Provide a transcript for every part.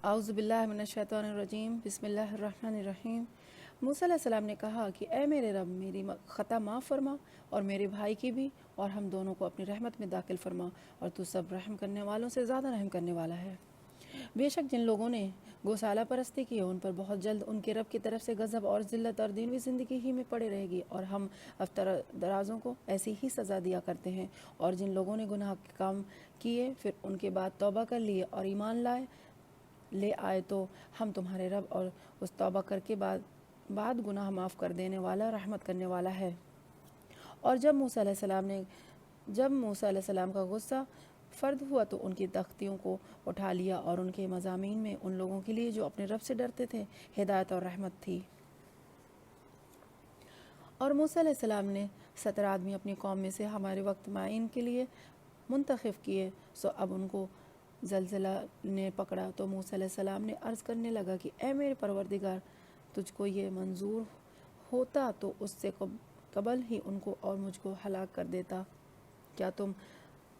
اعوذ باللہ من الشیطان الرجیم، بسم اللہ الرحمن الرحیم۔ موسیٰ علیہ السلام نے کہا کہ اے میرے رب، میری خطا معاف فرما اور میرے بھائی کی بھی، اور ہم دونوں کو اپنی رحمت میں داخل فرما، اور تو سب رحم کرنے والوں سے زیادہ رحم کرنے والا ہے۔ بے شک جن لوگوں نے گوسالہ پرستی کی ان پر بہت جلد ان کے رب کی طرف سے غضب اور ذلت اور دینوی زندگی ہی میں پڑے رہے گی، اور ہم درازوں کو ایسی ہی سزا دیا کرتے ہیں۔ اور جن لوگوں نے گناہ کے کام کیے پھر ان کے بعد توبہ کر لیے اور ایمان لے آئے تو ہم تمہارے رب اور اس توبہ کر کے بعد گناہ معاف کر دینے والا، رحمت کرنے والا ہے۔ اور جب موسیٰ علیہ السلام کا غصہ فرد ہوا تو ان کی تختیوں کو اٹھا لیا، اور ان کے مضامین میں ان لوگوں کے لیے جو اپنے رب سے ڈرتے تھے ہدایت اور رحمت تھی۔ اور موسیٰ علیہ السلام نے 70 آدمی اپنی قوم میں سے ہمارے وقت معین کے لیے منتخب کیے، سو اب ان کو زلزلہ نے پکڑا تو موسیٰ علیہ السلام نے عرض کرنے لگا کہ اے میرے پروردگار، تجھ کو یہ منظور ہوتا تو اس سے قبل ہی ان کو اور مجھ کو ہلاک کر دیتا۔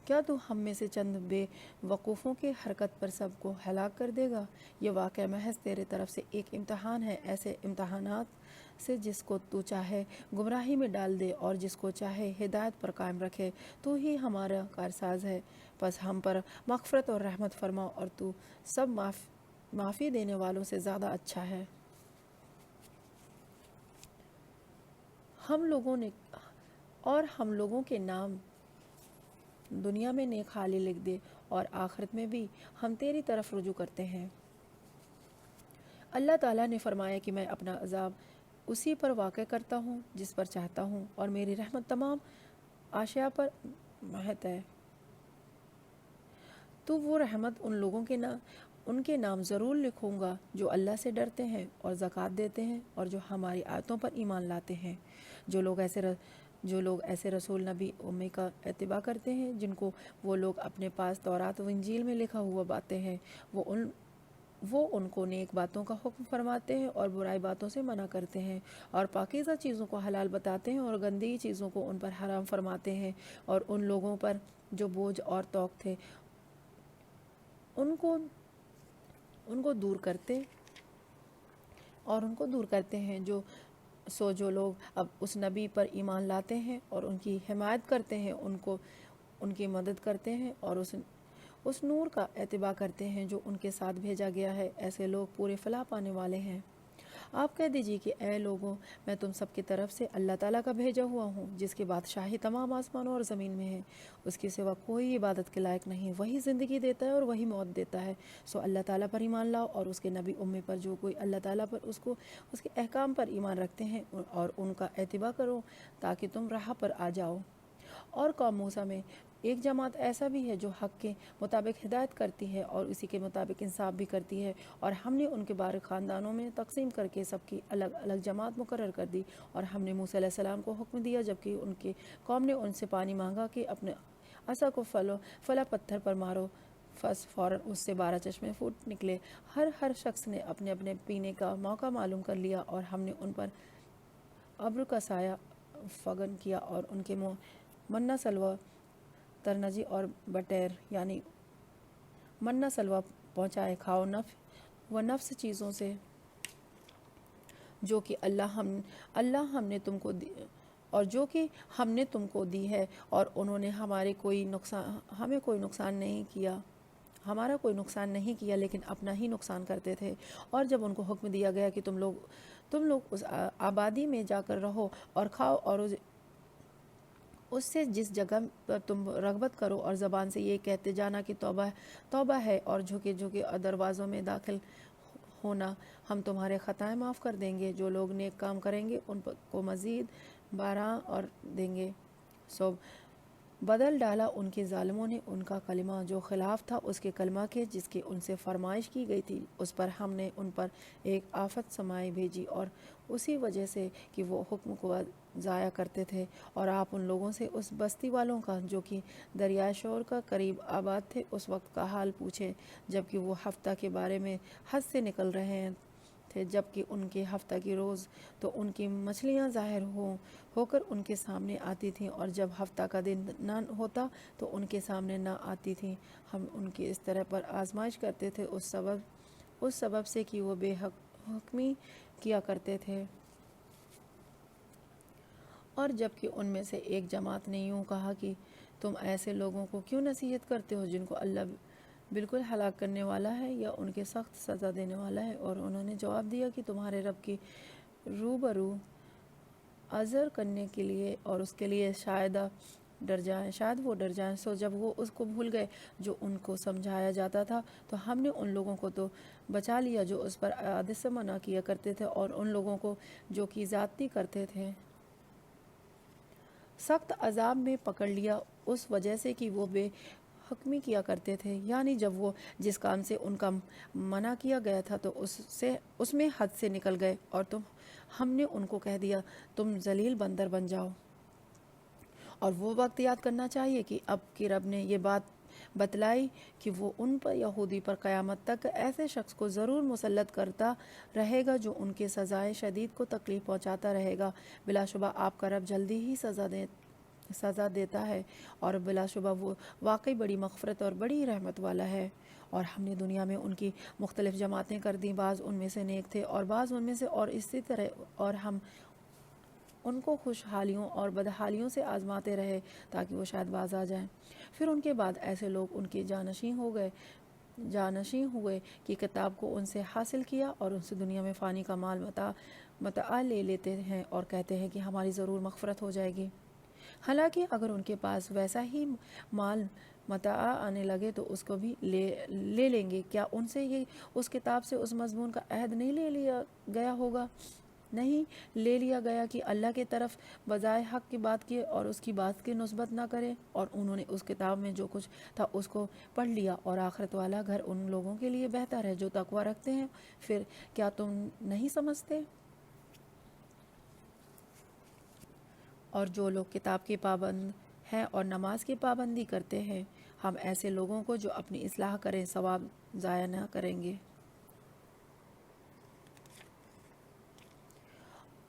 کیا تو ہم میں سے چند بے وقوفوں کے حرکت پر سب کو ہلاک کر دے گا؟ یہ واقعہ محض تیرے طرف سے ایک امتحان ہے، ایسے امتحانات سے جس کو تو چاہے گمراہی میں ڈال دے اور جس کو چاہے ہدایت پر قائم رکھے۔ تو ہی ہمارا کارساز ہے، پس ہم پر مغفرت اور رحمت فرما، اور تو سب معافی دینے والوں سے زیادہ اچھا ہے۔ ہم لوگوں کے نام دنیا میں نیک حالی لکھ دے، اور آخرت میں بھی ہم تیری طرف رجوع کرتے ہیں۔ اللہ تعالیٰ نے فرمایا کہ میں اپنا عذاب اسی پر واقع کرتا ہوں جس پر چاہتا ہوں، اور میری رحمت تمام اشیاء پر محیط ہے۔ تو وہ رحمت ان کے نام ضرور لکھوں گا جو اللہ سے ڈرتے ہیں اور زکوٰۃ دیتے ہیں اور جو ہماری آیتوں پر ایمان لاتے ہیں۔ جو لوگ ایسے رسول نبی امی کا اتباع کرتے ہیں جن کو وہ لوگ اپنے پاس تورات و انجیل میں لکھا ہوا باتیں ہیں، وہ ان کو نیک باتوں کا حکم فرماتے ہیں اور برائی باتوں سے منع کرتے ہیں، اور پاکیزہ چیزوں کو حلال بتاتے ہیں اور گندی چیزوں کو ان پر حرام فرماتے ہیں، اور ان لوگوں پر جو بوجھ اور توق تھے ان کو دور کرتے ہیں۔ جو لوگ اب اس نبی پر ایمان لاتے ہیں اور ان کی حمایت کرتے ہیں، ان کی مدد کرتے ہیں اور اس نور کا اتباع کرتے ہیں جو ان کے ساتھ بھیجا گیا ہے، ایسے لوگ پورے فلاح پانے والے ہیں۔ آپ کہہ دیجیے کہ اے لوگوں، میں تم سب کی طرف سے اللہ تعالیٰ کا بھیجا ہوا ہوں جس کی بادشاہی تمام آسمانوں اور زمین میں ہے، اس کے سوا کوئی عبادت کے لائق نہیں، وہی زندگی دیتا ہے اور وہی موت دیتا ہے۔ سو اللہ تعالیٰ پر ایمان لاؤ اور اس کے نبی امی پر، جو کوئی اللہ تعالیٰ پر اس کے احکام پر ایمان رکھتے ہیں، اور ان کا اتباع کرو تاکہ تم راہ پر آ جاؤ۔ اور قوم موسیٰ میں ایک جماعت ایسا بھی ہے جو حق کے مطابق ہدایت کرتی ہے اور اسی کے مطابق انصاف بھی کرتی ہے، اور ہم نے ان کے بارے خاندانوں میں تقسیم کر کے سب کی الگ الگ جماعت مقرر کر دی۔ اور ہم نے موسیٰ علیہ السلام کو حکم دیا جبکہ ان کے قوم نے ان سے پانی مانگا کہ اپنے عصا کو فلا پتھر پر مارو، فوراً اس سے 12 چشمے پھوٹ نکلے۔ ہر شخص نے اپنے اپنے پینے کا موقع معلوم کر لیا، اور ہم نے ان پر ابر کا سایہ فگن کیا اور ان کے منہ سلوہ، ترنجی اور بٹیر یعنی منہ سلوہ پہنچائے۔ کھاؤ نفس چیزوں سے جو کہ ہم نے تم کو دی، اور جو کہ ہم نے تم کو دی ہے، اور انہوں نے ہمارا کوئی نقصان نہیں کیا لیکن اپنا ہی نقصان کرتے تھے۔ اور جب ان کو حکم دیا گیا کہ تم لوگ اس آبادی میں جا کر رہو اور کھاؤ، اور اس سے جس جگہ پر تم رغبت کرو، اور زبان سے یہ کہتے جانا کہ توبہ ہے، اور جھکے دروازوں میں داخل ہونا، ہم تمہارے خطائیں معاف کر دیں گے۔ جو لوگ نیک کام کریں گے ان کو مزید بارہا اور دیں گے۔ سو بدل ڈالا ان کے ظالموں نے ان کا کلمہ جو خلاف تھا اس کے کلمہ کے جس کی ان سے فرمائش کی گئی تھی، اس پر ہم نے ان پر ایک آفت سمائے بھیجی، اور اسی وجہ سے کہ وہ حکم کو ضائع کرتے تھے۔ اور آپ ان لوگوں سے اس بستی والوں کا جو کہ دریائے شور کا قریب آباد تھے اس وقت کا حال پوچھے جبکہ وہ ہفتہ کے بارے میں حد سے نکل رہے تھے، جبکہ ان کے ہفتہ کی روز تو ان کی مچھلیاں ظاہر ہو کر ان کے سامنے آتی تھیں، اور جب ہفتہ کا دن نہ ہوتا تو ان کے سامنے نہ آتی تھیں۔ ہم ان کی اس طرح پر آزمائش کرتے تھے اس سبب سے کہ وہ بے حکمی کیا کرتے تھے۔ اور جبکہ ان میں سے ایک جماعت نے یوں کہا کہ تم ایسے لوگوں کو کیوں نصیحت کرتے ہو جن کو اللہ بالکل ہلاک کرنے والا ہے یا ان کے سخت سزا دینے والا ہے، اور انہوں نے جواب دیا کہ تمہارے رب کی روبرو عذر کرنے کے لیے اور اس کے لیے شاید وہ ڈر جائیں۔ سو جب وہ اس کو بھول گئے جو ان کو سمجھایا جاتا تھا، تو ہم نے ان لوگوں کو تو بچا لیا جو اس پر عادت سے منع کیا کرتے تھے، اور ان لوگوں کو جو کی زیادتی کرتے تھے سخت عذاب میں پکڑ لیا، اس وجہ سے کہ وہ بے حکمی کیا کرتے تھے، یعنی جب وہ جس کام سے ان کا منع کیا گیا تھا تو اس میں حد سے نکل گئے، اور ہم نے ان کو کہہ دیا تم ذلیل بندر بن جاؤ۔ اور وہ وقت یاد کرنا چاہیے کہ اب کہ رب نے یہ بات بتلائی کہ وہ ان پر یہودی پر قیامت تک ایسے شخص کو ضرور مسلط کرتا رہے گا جو ان کے سزائے شدید کو تکلیف پہنچاتا رہے گا۔ بلا شبہ آپ کا رب جلدی ہی سزا دیتا ہے، اور بلا شبہ وہ واقعی بڑی مغفرت اور بڑی رحمت والا ہے۔ اور ہم نے دنیا میں ان کی مختلف جماعتیں کر دیں، بعض ان میں سے نیک تھے اور بعض ان میں سے اور اسی طرح، اور ہم ان کو خوشحالیوں اور بدحالیوں سے آزماتے رہے تاکہ وہ شاید باز آ جائیں۔ پھر ان کے بعد ایسے لوگ ان کے جانشین ہوئے کہ کتاب کو ان سے حاصل کیا اور ان سے دنیا میں فانی کا مال متاع لے لیتے ہیں اور کہتے ہیں کہ ہماری ضرور مغفرت ہو جائے گی، حالانکہ اگر ان کے پاس ویسا ہی مال متاع آنے لگے تو اس کو بھی لے لیں گے۔ کیا ان سے یہ اس کتاب سے اس مضمون کا عہد نہیں لے لیا گیا ہوگا؟ نہیں لے لیا گیا کہ اللہ کی طرف بجائے حق کی بات کی اور اس کی بات کی نسبت نہ کرے، اور انہوں نے اس کتاب میں جو کچھ تھا اس کو پڑھ لیا، اور آخرت والا گھر ان لوگوں کے لیے بہتر ہے جو تقوی رکھتے ہیں۔ پھر کیا تم نہیں سمجھتے؟ اور جو لوگ کتاب کے پابند ہیں اور نماز کی پابندی کرتے ہیں، ہم ایسے لوگوں کو جو اپنی اصلاح کریں ثواب ضائع نہ کریں گے۔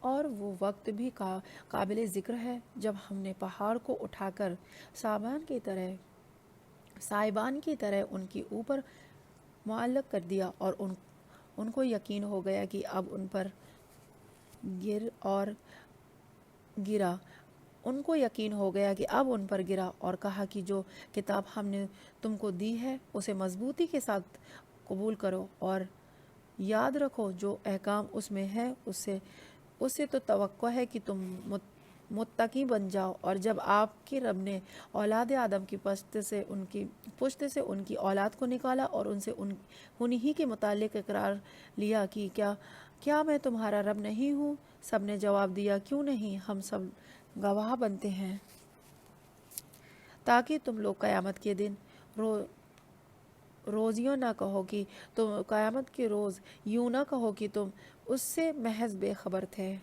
اور وہ وقت بھی قابل ذکر ہے جب ہم نے پہاڑ کو اٹھا کر سائبان کی طرح ان کے اوپر معلق کر دیا، اور ان کو یقین ہو گیا کہ اب ان پر گرا اور کہا کہ جو کتاب ہم نے تم کو دی ہے اسے مضبوطی کے ساتھ قبول کرو اور یاد رکھو جو احکام اس میں ہے، اس سے تو توقع ہے کہ تم متقی بن جاؤ۔ اور جب آپ کے رب نے اولاد آدم کی پشت سے ان کی اولاد کو نکالا اور ان سے انہی کے متعلق اقرار لیا کہ کیا میں تمہارا رب نہیں ہوں؟ سب نے جواب دیا کیوں نہیں، ہم سب گواہ بنتے ہیں، تاکہ تم لوگ قیامت کے دن روز یوں نہ کہو کہ تم اس سے محض بے خبر تھے،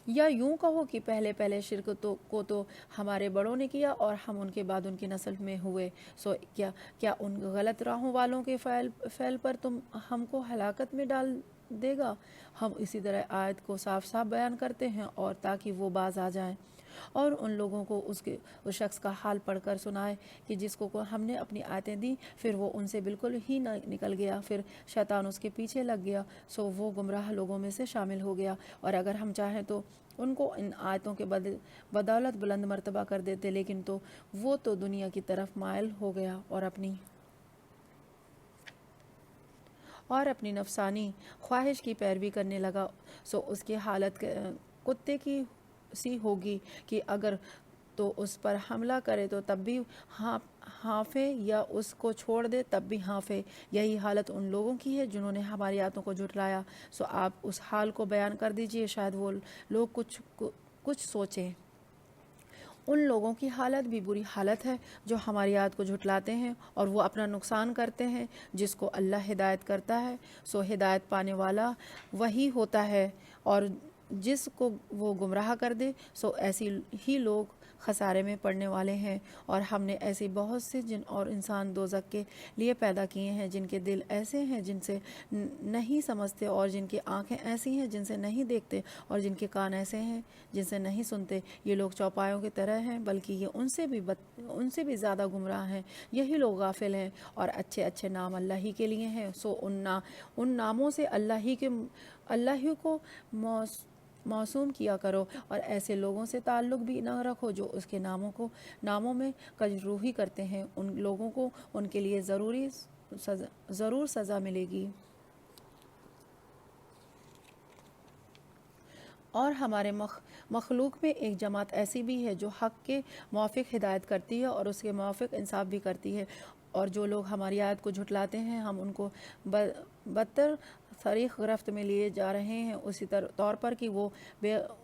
یا یوں کہو کہ پہلے شرک کو تو ہمارے بڑوں نے کیا اور ہم ان کے بعد ان کی نسل میں ہوئے، سو کیا ان غلط راہوں والوں کے فعل پر تم ہم کو ہلاکت میں ڈال دے گا؟ ہم اسی طرح آیت کو صاف صاف بیان کرتے ہیں اور تاکہ وہ باز آ جائیں، اور ان لوگوں کو اس شخص کا حال پڑھ کر سنائے کہ جس کو ہم نے اپنی آیتیں دیں پھر وہ ان سے بالکل ہی نکل گیا، پھر شیطان اس کے پیچھے لگ گیا، سو وہ گمراہ لوگوں میں سے شامل ہو گیا۔ اور اگر ہم چاہیں تو ان کو ان آیتوں کے بدولت بلند مرتبہ کر دیتے، لیکن وہ تو دنیا کی طرف مائل ہو گیا اور اپنی نفسانی خواہش کی پیروی کرنے لگا، سو اس کی حالت کتے کی سی ہوگی کہ اگر تو اس پر حملہ کرے تو تب بھی ہانفے یا اس کو چھوڑ دے تب بھی ہانفے۔ یہی حالت ان لوگوں کی ہے جنہوں نے ہماری آیتوں کو جھٹلایا، سو آپ اس حال کو بیان کر دیجئے، شاید وہ لوگ کچھ سوچیں۔ ان لوگوں کی حالت بھی بری حالت ہے جو ہماری آیت کو جھٹلاتے ہیں اور وہ اپنا نقصان کرتے ہیں۔ جس کو اللہ ہدایت کرتا ہے سو ہدایت پانے والا وہی ہوتا ہے، اور جس کو وہ گمراہ کر دے سو ایسی ہی لوگ خسارے میں پڑنے والے ہیں۔ اور ہم نے ایسی بہت سے جن اور انسان دوزخ کے لیے پیدا کیے ہیں، جن کے دل ایسے ہیں جن سے نہیں سمجھتے، اور جن کی آنکھیں ایسی ہیں جن سے نہیں دیکھتے، اور جن کے کان ایسے ہیں جن سے نہیں سنتے۔ یہ لوگ چوپایوں کی طرح ہیں، بلکہ یہ ان سے بھی زیادہ گمراہ ہیں۔ یہی لوگ غافل ہیں، اور اچھے اچھے نام اللہ ہی کے لیے ہیں، سو ان ناموں سے اللہ ہی کو موسوم کیا کرو، اور ایسے لوگوں سے تعلق بھی نہ رکھو جو اس کے ناموں میں کجروہی کرتے ہیں۔ ان لوگوں کو ان کے لیے ضرور سزا ملے گی۔ اور ہمارے مخلوق میں ایک جماعت ایسی بھی ہے جو حق کے موافق ہدایت کرتی ہے اور اس کے موافق انصاف بھی کرتی ہے، اور جو لوگ ہماری آیت کو جھٹلاتے ہیں ہم ان کو بدتر طریق گرفت میں لیے جا رہے ہیں، اسی طور پر کہ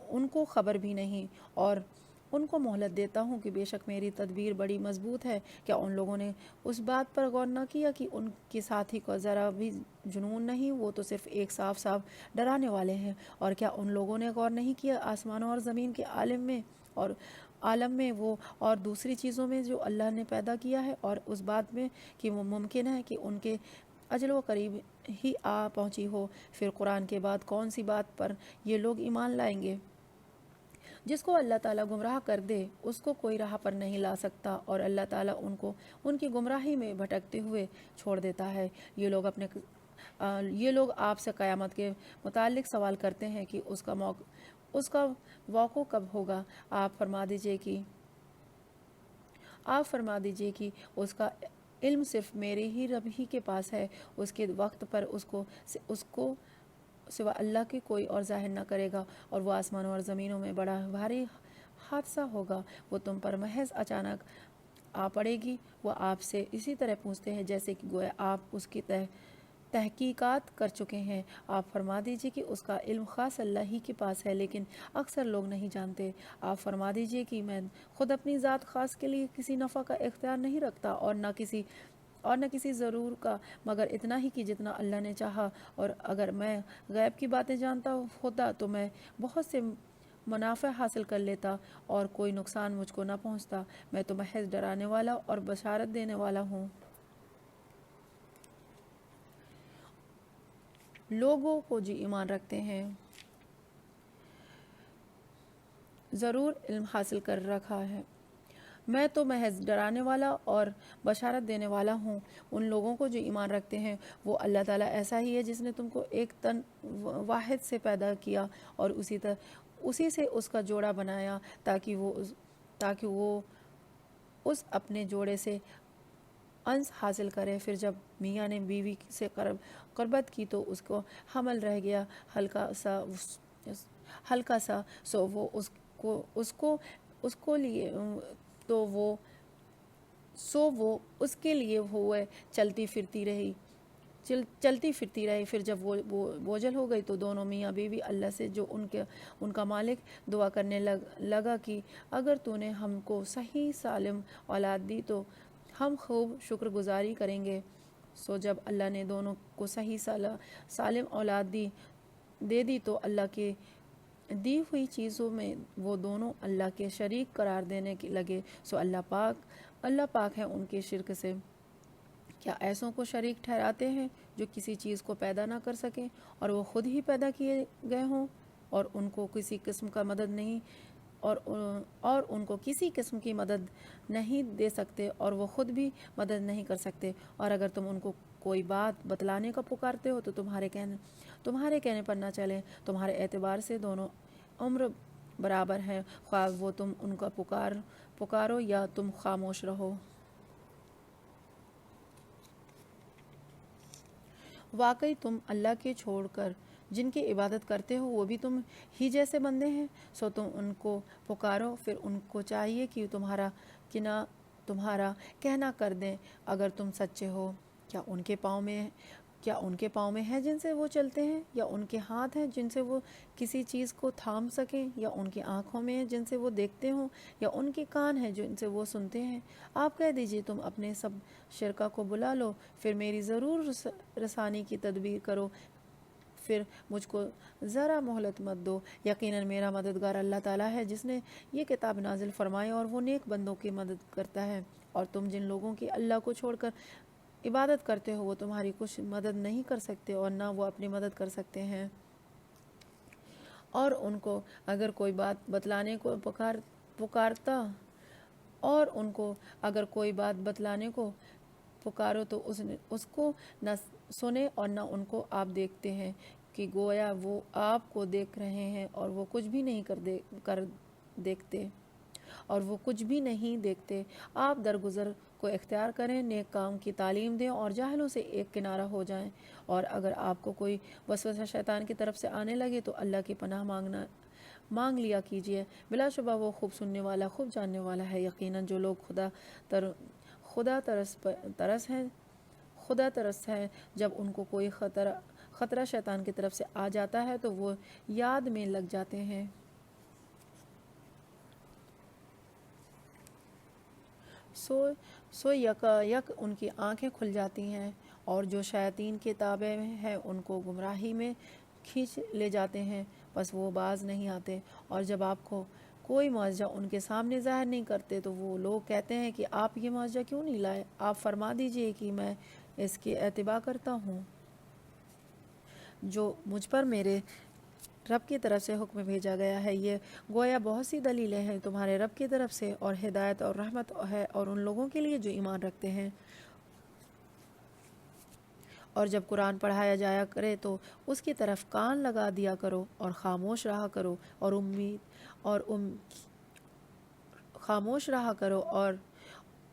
ان کو خبر بھی نہیں، اور ان کو مہلت دیتا ہوں کہ بے شک میری تدبیر بڑی مضبوط ہے۔ کیا ان لوگوں نے اس بات پر غور نہ کیا کہ ان کے ساتھی کو ذرا بھی جنون نہیں، وہ تو صرف ایک صاف ڈرانے والے ہیں؟ اور کیا ان لوگوں نے غور نہیں کیا آسمانوں اور زمین کے عالم میں وہ اور دوسری چیزوں میں جو اللہ نے پیدا کیا ہے، اور اس بات میں کہ وہ ممکن ہے کہ ان کے اجل و قریب ہی آ پہنچی ہو؟ پھر قرآن کے بعد کون سی بات پر یہ لوگ ایمان لائیں گے؟ جس کو اللہ تعالیٰ گمراہ کر دے اس کو کوئی راہ پر نہیں لا سکتا، اور اللہ تعالیٰ ان کی گمراہی میں بھٹکتے ہوئے چھوڑ دیتا ہے۔ یہ لوگ آپ سے قیامت کے متعلق سوال کرتے ہیں کہ اس کا وقوع کب ہوگا؟ آپ فرما دیجئے کہ اس کا علم صرف میرے ہی رب ہی کے پاس ہے، اس کے وقت پر اس کو سوا اللہ کے کوئی اور ظاہر نہ کرے گا، اور وہ آسمانوں اور زمینوں میں بڑا بھاری حادثہ ہوگا، وہ تم پر محض اچانک آ پڑے گی۔ وہ آپ سے اسی طرح پوچھتے ہیں جیسے کہ گویا آپ اس کی تحقیقات کر چکے ہیں۔ آپ فرما دیجئے کہ اس کا علم خاص اللہ ہی کے پاس ہے، لیکن اکثر لوگ نہیں جانتے۔ آپ فرما دیجئے کہ میں خود اپنی ذات خاص کے لیے کسی نفع کا اختیار نہیں رکھتا، اور نہ کسی ضرور کا، مگر اتنا ہی کہ جتنا اللہ نے چاہا، اور اگر میں غیب کی باتیں جانتا ہوتا تو میں بہت سے منافع حاصل کر لیتا اور کوئی نقصان مجھ کو نہ پہنچتا۔ میں تو محض ڈرانے والا اور بشارت دینے والا ہوں۔ لوگوں کو جو ایمان رکھتے ہیں ضرور علم حاصل کر رکھا ہے، میں تو محض ڈرانے والا اور بشارت دینے والا ہوں۔ ان لوگوں کو جو ایمان رکھتے ہیں وہ اللہ تعالیٰ ایسا ہی ہے جس نے تم کو ایک تن واحد سے پیدا کیا اور اسی سے اس کا جوڑا بنایا تاکہ وہ اس اپنے جوڑے سے انس حاصل کرے۔ پھر جب میاں نے بیوی سے قربت کی تو اس کو حمل رہ گیا ہلکا سا، سو وہ اس کے لیے ہوئے چلتی پھرتی رہی۔ پھر جب وہ بوجھل ہو گئی تو دونوں میاں بیوی اللہ سے جو ان کا مالک دعا کرنے لگا کہ اگر تو نے ہم کو صحیح سالم اولاد دی تو ہم خوب شکر گزاری کریں گے۔ سو جب اللہ نے دونوں کو صحیح سالم اولاد دے دی تو اللہ کے دی ہوئی چیزوں میں وہ دونوں اللہ کے شریک قرار دینے لگے، سو اللہ پاک ہے ان کے شرک سے۔ کیا ایسوں کو شریک ٹھہراتے ہیں جو کسی چیز کو پیدا نہ کر سکیں اور وہ خود ہی پیدا کیے گئے ہوں، اور ان کو کسی قسم کی مدد نہیں دے سکتے اور وہ خود بھی مدد نہیں کر سکتے؟ اور اگر تم ان کو کوئی بات بتلانے کا پکارتے ہو تو تمہارے کہنے پر نہ چلیں۔ تمہارے اعتبار سے دونوں عمر برابر ہیں، خواہ وہ تم ان کا پکارو یا تم خاموش رہو۔ واقعی تم اللہ کے چھوڑ کر جن کی عبادت کرتے ہو وہ بھی تم ہی جیسے بندے ہیں، سو تم ان کو پکارو، پھر ان کو چاہیے کہ تمہارا کہنا کر دیں اگر تم سچے ہو۔ کیا ان کے پاؤں میں ہے جن سے وہ چلتے ہیں، یا ان کے ہاتھ ہیں جن سے وہ کسی چیز کو تھام سکیں، یا ان کی آنکھوں میں ہے جن سے وہ دیکھتے ہوں، یا ان کے کان ہیں جن سے وہ سنتے ہیں؟ آپ کہہ دیجئے تم اپنے سب شرکا کو بلا لو، پھر میری ضرور رسانی کی تدبیر کرو، پھر مجھ کو ذرا مہلت مت دو، یقیناً میرا مددگار اللہ تعالیٰ ہے جس نے یہ کتاب نازل فرمائی اور وہ نیک بندوں کی مدد کرتا ہے۔ اور تم جن لوگوں کی اللہ کو چھوڑ کر عبادت کرتے ہو وہ تمہاری کچھ مدد نہیں کر سکتے اور نہ وہ اپنی مدد کر سکتے ہیں۔ اور ان کو اگر کوئی بات بتلانے کو پکارو تو اس کو نہ سنے اور نہ ان کو آپ دیکھتے ہیں کہ گویا وہ آپ کو دیکھ رہے ہیں اور وہ کچھ بھی نہیں دیکھتے۔ آپ درگزر کو اختیار کریں، نیک کام کی تعلیم دیں اور جاہلوں سے ایک کنارہ ہو جائیں۔ اور اگر آپ کو کوئی وسوسہ شیطان کی طرف سے آنے لگے تو اللہ کی پناہ مانگ لیا کیجیے، بلا شبہ وہ خوب سننے والا خوب جاننے والا ہے۔ یقیناً جو لوگ خدا ترس ہے جب ان کو کوئی خطرہ شیطان کی طرف سے آ جاتا ہے تو وہ یاد میں لگ جاتے ہیں۔ سو یک ان کی آنکھیں کھل جاتی ہیں اور جو شیاطین کے تابع ہیں ان کو گمراہی میں کھینچ لے جاتے ہیں، بس وہ باز نہیں آتے۔ اور جب آپ کو کوئی معجزہ ان کے سامنے ظاہر نہیں کرتے تو وہ لوگ کہتے ہیں کہ آپ یہ معجزہ کیوں نہیں لائے؟ آپ فرما دیجئے کہ میں اس کی اتباع کرتا ہوں جو مجھ پر میرے رب کی طرف سے حکم بھیجا گیا ہے۔ یہ گویا بہت سی دلیلیں ہیں تمہارے رب کی طرف سے اور ہدایت اور رحمت ہے اور ان لوگوں کے لیے جو ایمان رکھتے ہیں۔ اور جب قرآن پڑھایا جایا کرے تو اس کی طرف کان لگا دیا کرو اور خاموش رہا کرو اور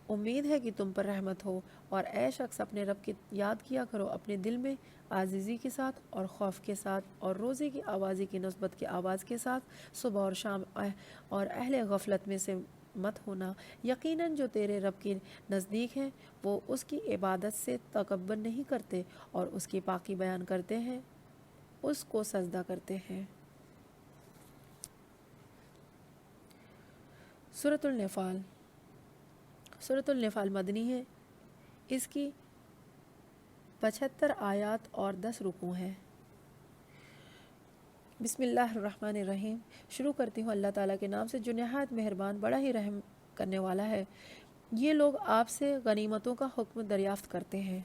امید ہے کہ تم پر رحمت ہو۔ اور اے شخص اپنے رب کی یاد کیا کرو اپنے دل میں عاجزی کے ساتھ اور خوف کے ساتھ اور روزے کی آوازی کی نسبت کی آواز کے ساتھ صبح اور شام، اور اہل غفلت میں سے مت ہونا۔ یقیناً جو تیرے رب کے نزدیک ہیں وہ اس کی عبادت سے تکبر نہیں کرتے اور اس کی پاکی بیان کرتے ہیں، اس کو سجدہ کرتے ہیں۔ سورۃ النفال مدنی ہے، اس کی 75 آیات اور 10 رکوع ہیں۔ بسم اللہ الرحمن الرحیم۔ شروع کرتی ہوں اللہ تعالیٰ کے نام سے جو نہایت مہربان بڑا ہی رحم کرنے والا ہے۔ یہ لوگ آپ سے غنیمتوں کا حکم دریافت کرتے ہیں،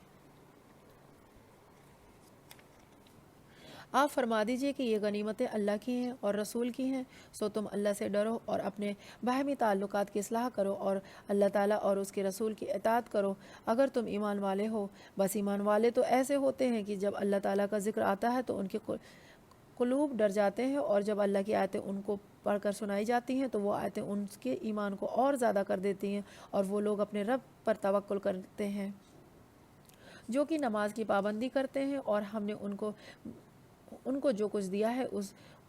آپ فرما دیجئے کہ یہ غنیمتیں اللہ کی ہیں اور رسول کی ہیں، سو تم اللہ سے ڈرو اور اپنے باہمی تعلقات کی اصلاح کرو اور اللہ تعالیٰ اور اس کے رسول کی اطاعت کرو اگر تم ایمان والے ہو۔ بس ایمان والے تو ایسے ہوتے ہیں کہ جب اللہ تعالیٰ کا ذکر آتا ہے تو ان کے قلوب ڈر جاتے ہیں، اور جب اللہ کی آیتیں ان کو پڑھ کر سنائی جاتی ہیں تو وہ آیتیں ان کے ایمان کو اور زیادہ کر دیتی ہیں، اور وہ لوگ اپنے رب پر توکل کرتے ہیں جو کہ نماز کی پابندی کرتے ہیں، اور ہم نے ان کو جو کچھ دیا ہے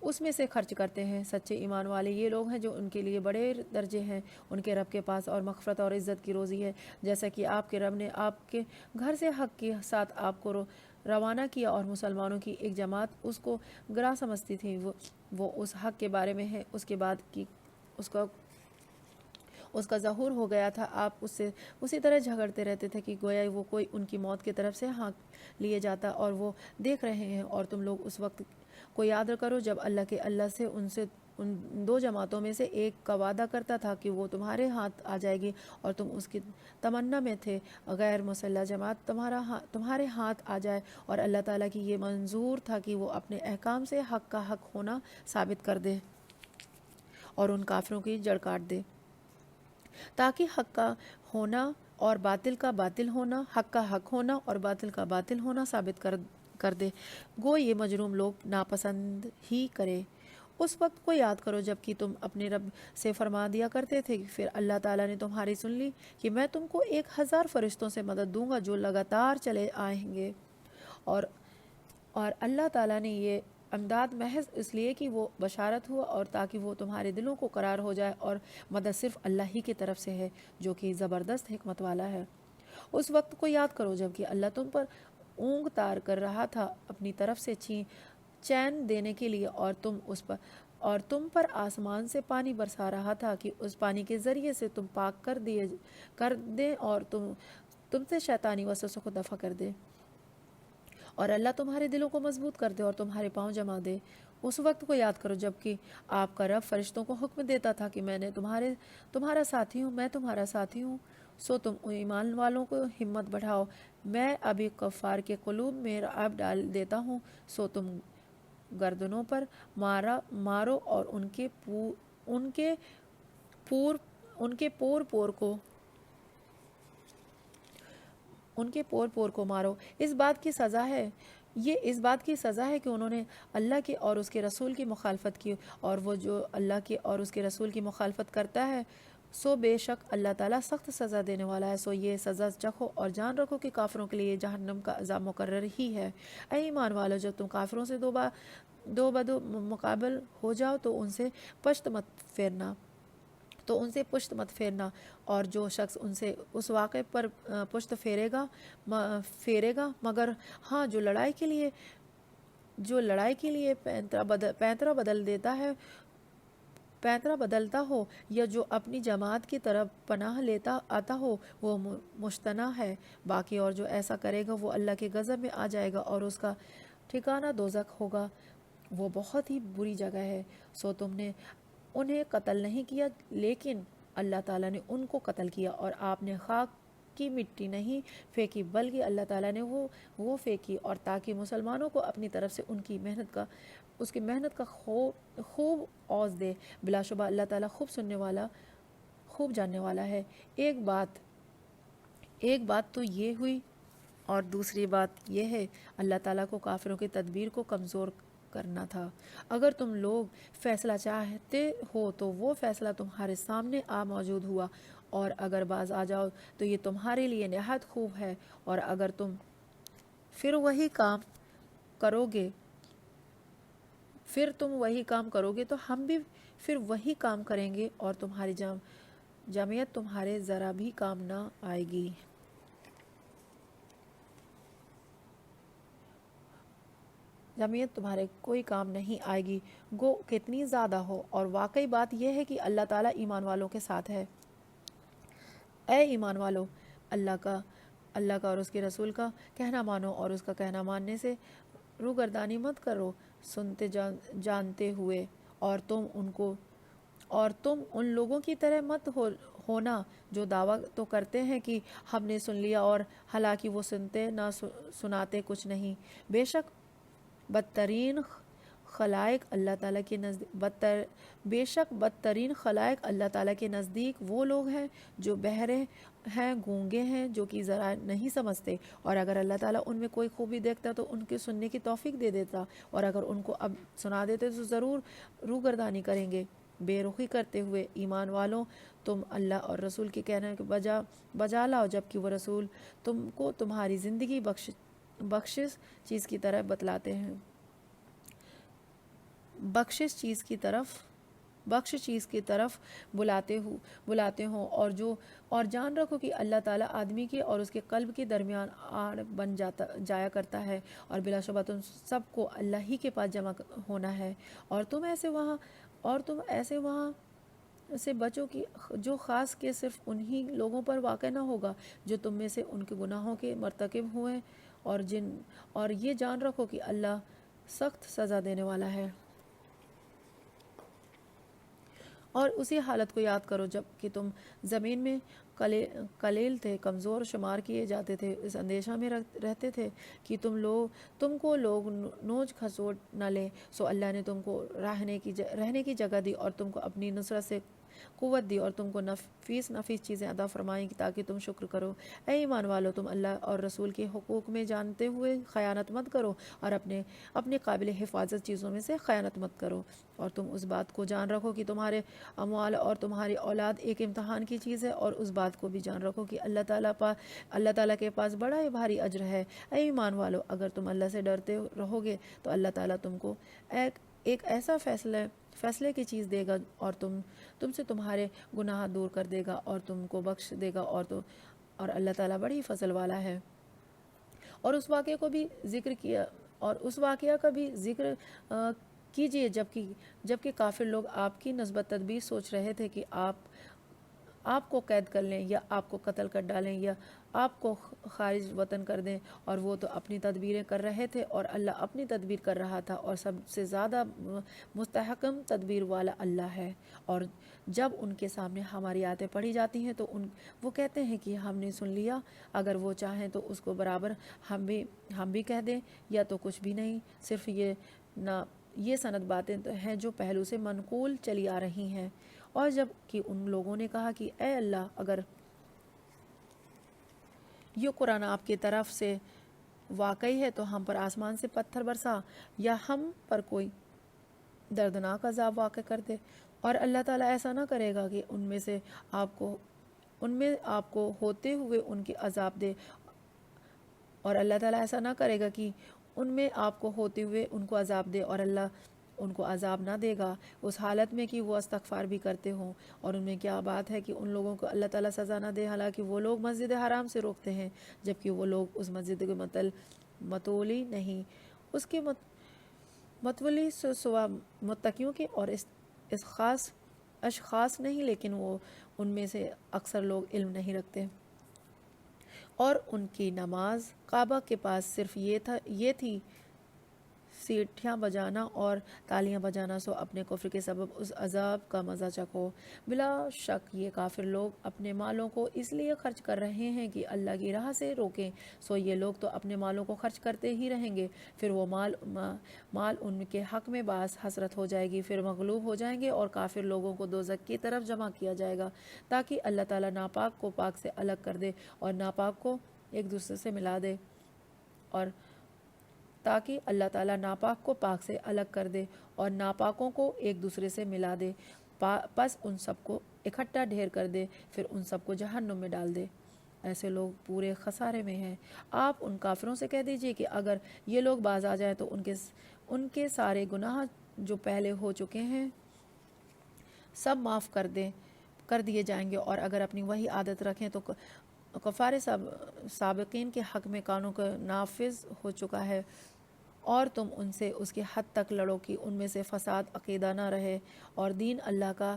اس میں سے خرچ کرتے ہیں۔ سچے ایمان والے یہ لوگ ہیں جو ان کے لیے بڑے درجے ہیں ان کے رب کے پاس، اور مغفرت اور عزت کی روزی ہے، جیسا کہ آپ کے رب نے آپ کے گھر سے حق کے ساتھ آپ کو روانہ کیا، اور مسلمانوں کی ایک جماعت اس کو گراں سمجھتی تھی، وہ اس حق کے بارے میں ہے اس کے بعد کہ اس کا ظہور ہو گیا تھا، آپ اس سے اسی طرح جھگڑتے رہتے تھے کہ گویا وہ کوئی ان کی موت کی طرف سے ہانک لیے جاتا، اور وہ دیکھ رہے ہیں۔ اور تم لوگ اس وقت کو یاد کرو جب اللہ سے ان 2 جماعتوں میں سے ایک کا وعدہ کرتا تھا کہ وہ تمہارے ہاتھ آ جائے گی اور تم اس کی تمنا میں تھے غیر مسلح جماعت تمہارے ہاتھ آ جائے، اور اللہ تعالیٰ کی یہ منظور تھا کہ وہ اپنے احکام سے حق کا حق ہونا ثابت کر دے اور ان کافروں کی جڑ کاٹ دے، تاکہ حق کا ہونا اور باطل کا باطل ہونا، حق کا حق ہونا اور باطل کا باطل ہونا ثابت کر دے، گو یہ مجروم لوگ ناپسند ہی کرے۔ اس وقت کو یاد کرو جب کہ تم اپنے رب سے فرما دیا کرتے تھے، پھر اللہ تعالیٰ نے تمہاری سن لی کہ میں تم کو 1000 فرشتوں سے مدد دوں گا جو لگاتار چلے آئیں گے، اور اللہ تعالیٰ نے یہ امداد محض اس لیے کہ وہ بشارت ہوا اور تاکہ وہ تمہارے دلوں کو قرار ہو جائے، اور مدد صرف اللہ ہی کی طرف سے ہے جو کہ زبردست حکمت والا ہے۔ اس وقت کو یاد کرو جب کہ اللہ تم پر اونگ تار کر رہا تھا اپنی طرف سے چین دینے کے لیے، اور تم پر آسمان سے پانی برسا رہا تھا کہ اس پانی کے ذریعے سے تم پاک کر دیں اور تم سے شیطانی وسوسوں کو دفع کر دے، اور اللہ تمہارے دلوں کو مضبوط کر دے اور تمہارے پاؤں جما دے۔ اس وقت کو یاد کرو جب کہ آپ کا رب فرشتوں کو حکم دیتا تھا کہ میں نے تمہارا ساتھی ہوں، میں تمہارا ساتھی ہوں، سو تم ایمان والوں کو ہمت بڑھاؤ۔ میں ابھی کفار کے قلوب میں رعب ڈال دیتا ہوں، سو تم گردنوں پر مارو اور ان کے پور پور کو مارو۔ اس بات کی سزا ہے کہ انہوں نے اللہ کے اور اس کے رسول کی مخالفت کی، اور وہ جو اللہ کے اور اس کے رسول کی مخالفت کرتا ہے سو بے شک اللہ تعالیٰ سخت سزا دینے والا ہے۔ سو یہ سزا چکھو اور جان رکھو کہ کافروں کے لیے جہنم کا عذاب مقرر ہی ہے۔ اے ایمان والو، جب تم کافروں سے دو بدو مقابل ہو جاؤ تو ان سے پشت مت پھیرنا، اور جو شخص ان سے اس واقعے پر پشت پھیرے گا مگر ہاں جو لڑائی کے لیے پینترا بدلتا ہو یا جو اپنی جماعت کی طرف پناہ لیتا آتا ہو وہ مشتنا ہے۔ باقی اور جو ایسا کرے گا وہ اللہ کے غضب میں آ جائے گا اور اس کا ٹھکانہ دوزخ ہوگا، وہ بہت ہی بری جگہ ہے۔ سو تم نے انہیں قتل نہیں کیا لیکن اللہ تعالیٰ نے ان کو قتل کیا، اور آپ نے خاک کی مٹی نہیں پھینکی بلکہ اللہ تعالیٰ نے وہ پھینکی، اور تاکہ مسلمانوں کو اپنی طرف سے اس کی محنت کا خوب عوض دے۔ بلا شبہ اللہ تعالیٰ خوب سننے والا، خوب جاننے والا ہے۔ ایک بات تو یہ ہوئی، اور دوسری بات یہ ہے اللہ تعالیٰ کو کافروں کی تدبیر کو کمزور کرنا تھا۔ اگر تم لوگ فیصلہ چاہتے ہو تو وہ فیصلہ تمہارے سامنے موجود ہوا، اور اگر باز آ جاؤ تو یہ تمہارے لیے نہایت خوب ہے، اور اگر تم پھر تم وہی کام کرو گے تو ہم بھی پھر وہی کام کریں گے، اور تمہاری جمعیت تمہارے ذرا بھی کام نہ آئے گی۔ جمعیت تمہارے کوئی کام نہیں آئے گی، گو کتنی زیادہ ہو۔ اور واقعی بات یہ ہے کہ اللہ تعالیٰ ایمان والوں کے ساتھ ہے۔ اے ایمان والو، اللہ کا اور اس کے رسول کا کہنا مانو، اور اس کا کہنا ماننے سے روگردانی مت کرو، سنتے جانتے ہوئے، اور تم ان لوگوں کی طرح مت ہونا جو دعویٰ تو کرتے ہیں کہ ہم نے سن لیا، اور حالانکہ وہ سنتے نہ سناتے کچھ نہیں۔ بے شک بدترین خلائق اللہ تعالیٰ کے نزدیک وہ لوگ ہیں جو بہرے ہیں، گونگے ہیں، جو کہ ذرا نہیں سمجھتے، اور اگر اللہ تعالیٰ ان میں کوئی خوبی دیکھتا تو ان کے سننے کی توفیق دے دیتا، اور اگر ان کو اب سنا دیتے تو ضرور روگردانی کریں گے۔ بے رخی کرتے ہوئے ایمان والوں، تم اللہ اور رسول کے کہنے کے بجا لاؤ جبکہ وہ رسول تم کو تمہاری زندگی بخشش چیز کی طرف بتلاتے ہیں، بخشش چیز کی طرف بلاتے ہوں، اور جان رکھو کہ اللہ تعالیٰ آدمی کے اور اس کے قلب کے درمیان آڑ بن جایا کرتا ہے، اور بلا شبہ تم سب کو اللہ ہی کے پاس جمع ہونا ہے، اور تم ایسے وہاں سے بچو کہ جو خاص کے صرف انہی لوگوں پر واقع نہ ہوگا جو تم میں سے ان کے گناہوں کے مرتکب ہوئے، اور یہ جان رکھو کہ اللہ سخت سزا دینے والا ہے۔ اور اسی حالت کو یاد کرو جب کہ تم زمین میں قلیل تھے، کمزور شمار کیے جاتے تھے، اس اندیشہ میں رہتے تھے کہ تم کو لوگ نوچ کھسوٹ نہ لیں، سو اللہ نے تم کو رہنے کی جگہ دی، اور تم کو اپنی نصرت سے قوت دی، اور تم کو نفیس چیزیں عطا فرمائیں تاکہ تم شکر کرو۔ اے ایمان والو، تم اللہ اور رسول کے حقوق میں جانتے ہوئے خیانت مت کرو، اور اپنے قابل حفاظت چیزوں میں سے خیانت مت کرو، اور تم اس بات کو جان رکھو کہ تمہارے اموال اور تمہاری اولاد ایک امتحان کی چیز ہے، اور اس بات کو بھی جان رکھو کہ اللہ تعالیٰ کے پاس بڑا ہی بھاری اجر ہے۔ اے ایمان والو، اگر تم اللہ سے ڈرتے رہو گے تو اللہ تعالیٰ تم کو ایک ایسا فیصلے کی چیز دے گا، اور تم سے تمہارے گناہ دور کر دے گا اور تم کو بخش دے گا، اور اللہ تعالیٰ بڑی فضل والا ہے۔ اور اس واقعے کا بھی ذکر کیجئے جبکہ کافر لوگ آپ کی نسبت تدبیر سوچ رہے تھے کہ آپ آپ کو قید کر لیں یا آپ کو قتل کر ڈالیں یا آپ کو خارج وطن کر دیں، اور وہ تو اپنی تدبیریں کر رہے تھے اور اللہ اپنی تدبیر کر رہا تھا، اور سب سے زیادہ مستحکم تدبیر والا اللہ ہے۔ اور جب ان کے سامنے ہماری آیتیں پڑھی جاتی ہیں تو وہ کہتے ہیں کہ ہم نے سن لیا، اگر وہ چاہیں تو اس کو برابر ہم بھی کہہ دیں یا تو کچھ بھی نہیں، صرف یہ سند باتیں ہیں جو پہلو سے منقول چلی آ رہی ہیں۔ اور جب کہ ان لوگوں نے کہا کہ اے اللہ، اگر یہ قرآن آپ کی طرف سے واقعی ہے تو ہم پر آسمان سے پتھر برسا یا ہم پر کوئی دردناک عذاب واقع کر دے۔ اور اللہ تعالیٰ ایسا نہ کرے گا کہ ان میں آپ کو ہوتے ہوئے ان کے عذاب دے، اور اللہ تعالیٰ ایسا نہ کرے گا کہ ان میں آپ کو ہوتے ہوئے ان کو عذاب دے اور اللہ ان کو عذاب نہ دے گا، اس حالت میں کہ وہ استغفار بھی کرتے ہوں۔ اور ان میں کیا بات ہے کہ ان لوگوں کو اللہ تعالیٰ سزا نہ دے، حالانکہ وہ لوگ مسجد حرام سے روکتے ہیں، جبکہ وہ لوگ اس مسجد کے متولی نہیں، اس کے متولی سوا متقیوں کے اور اس خاص اشخاص نہیں، لیکن وہ ان میں سے اکثر لوگ علم نہیں رکھتے۔ اور ان کی نماز کعبہ کے پاس صرف یہ تھی سیٹیاں بجانا اور تالیاں بجانا، سو اپنے کفر کے سبب اس عذاب کا مزہ چکھو۔ بلا شک یہ کافر لوگ اپنے مالوں کو اس لیے خرچ کر رہے ہیں کہ اللہ کی راہ سے روکیں، سو یہ لوگ تو اپنے مالوں کو خرچ کرتے ہی رہیں گے، پھر وہ مال ان کے حق میں باعث حسرت ہو جائے گی، پھر مغلوب ہو جائیں گے اور کافر لوگوں کو دوزخ کی طرف جمع کیا جائے گا، تاکہ اللہ تعالیٰ ناپاک کو پاک سے الگ کر دے اور ناپاک کو ایک دوسرے سے ملا دے، اور تاکہ اللہ تعالیٰ ناپاک کو پاک سے الگ کر دے اور ناپاکوں کو ایک دوسرے سے ملا دے، پس ان سب کو اکٹھا ڈھیر کر دے، پھر ان سب کو جہنم میں ڈال دے۔ ایسے لوگ پورے خسارے میں ہیں۔ آپ ان کافروں سے کہہ دیجئے کہ اگر یہ لوگ باز آ جائیں تو ان کے سارے گناہ جو پہلے ہو چکے ہیں سب معاف کر دیے جائیں گے، اور اگر اپنی وہی عادت رکھیں تو کفار سابقین کے حق میں قانون کا نافذ ہو چکا ہے، اور تم ان سے اس کی حد تک لڑو کہ ان میں سے فساد عقیدہ نہ رہے اور دین اللہ کا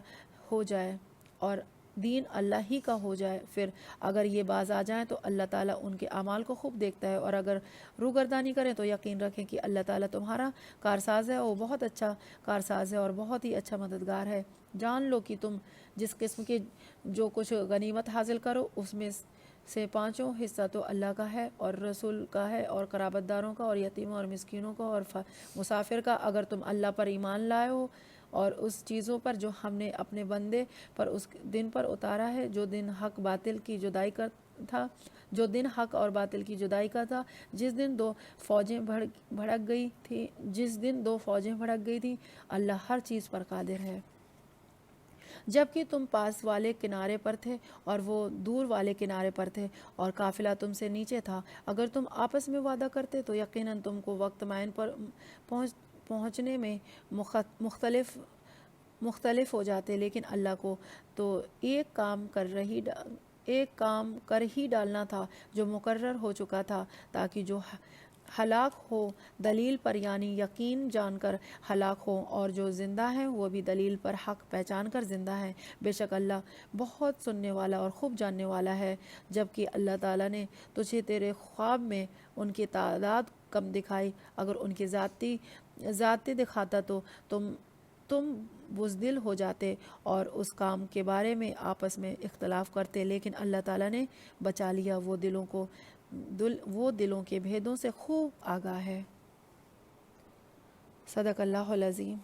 ہو جائے، اور دین اللہ ہی کا ہو جائے۔ پھر اگر یہ باز آ جائیں تو اللہ تعالیٰ ان کے اعمال کو خوب دیکھتا ہے، اور اگر روگردانی کریں تو یقین رکھیں کہ اللہ تعالیٰ تمہارا کارساز ہے، وہ بہت اچھا کارساز ہے اور بہت ہی اچھا مددگار ہے۔ جان لو کہ تم جس قسم کی جو کچھ غنیمت حاصل کرو اس میں سے 5واں حصہ تو اللہ کا ہے اور رسول کا ہے اور قرابت داروں کا اور یتیموں اور مسکینوں کا اور مسافر کا، اگر تم اللہ پر ایمان لائے ہو اور اس چیزوں پر جو ہم نے اپنے بندے پر اس دن پر اتارا ہے، جو دن حق اور باطل کی جدائی کا تھا، جس دن دو فوجیں بھڑک گئی تھیں، اللہ ہر چیز پر قادر ہے۔ جبکہ تم پاس والے کنارے پر تھے اور وہ دور والے کنارے پر تھے اور قافلہ تم سے نیچے تھا، اگر تم آپس میں وعدہ کرتے تو یقیناً تم کو وقت معین پر پہنچنے میں مختلف ہو جاتے، لیکن اللہ کو تو ایک کام کر ہی ڈالنا تھا جو مقرر ہو چکا تھا، تاکہ جو ہلاک ہو دلیل پر یعنی یقین جان کر ہلاک ہو، اور جو زندہ ہیں وہ بھی دلیل پر حق پہچان کر زندہ ہیں۔ بے شک اللہ بہت سننے والا اور خوب جاننے والا ہے۔ جبکہ اللہ تعالیٰ نے تجھے تیرے خواب میں ان کی تعداد کم دکھائی، اگر ان کی ذاتی دکھاتا تو تم بزدل ہو جاتے اور اس کام کے بارے میں آپس میں اختلاف کرتے، لیکن اللہ تعالیٰ نے بچا لیا، وہ دلوں کے بھیدوں سے خوب آگاہ ہے۔ صدق اللہ العظیم۔